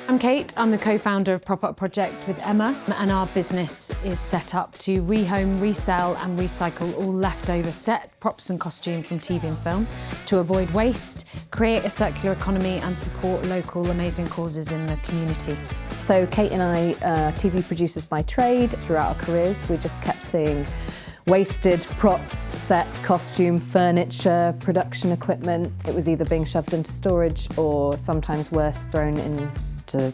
I'm Kate, I'm the co-founder of PropUp Project with Emma, and our business is set up to rehome, resell and recycle all leftover set, props and costume from TV and film to avoid waste, create a circular economy and support local amazing causes in the community. So Kate and I are TV producers by trade. Throughout our careers, we just kept seeing wasted props, set, costume, furniture, production equipment. It was either being shoved into storage or sometimes worse, thrown into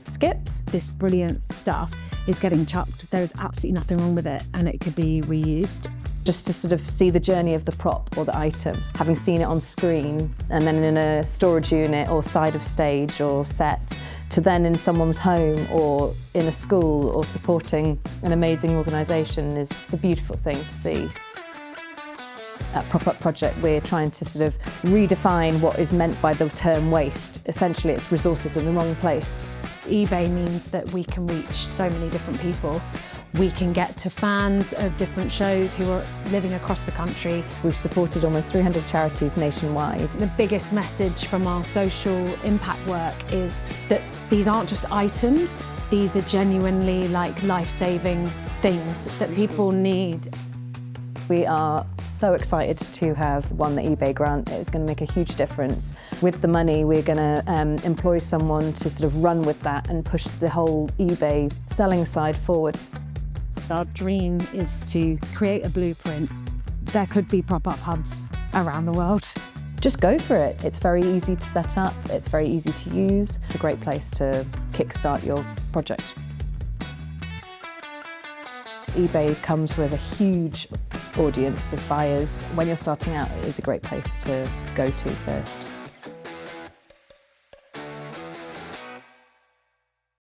skips. This brilliant stuff is getting chucked. There is absolutely nothing wrong with it and it could be reused. Just to sort of see the journey of the prop or the item, having seen it on screen and then in a storage unit or side of stage or set, to then in someone's home or in a school or supporting an amazing organisation it's a beautiful thing to see. At PropUp Project, we're trying to sort of redefine what is meant by the term waste. Essentially, it's resources in the wrong place. eBay means that we can reach so many different people. We can get to fans of different shows who are living across the country. We've supported almost 300 charities nationwide. The biggest message from our social impact work is that these aren't just items, these are genuinely like life-saving things that people need. We are so excited to have won the eBay grant. It's going to make a huge difference. With the money, we're going to employ someone to sort of run with that and push the whole eBay selling side forward. Our dream is to create a blueprint. There could be prop-up hubs around the world. Just go for it. It's very easy to set up. It's very easy to use. It's a great place to kickstart your project. eBay comes with a huge audience of buyers. When you're starting out, it is a great place to go to first.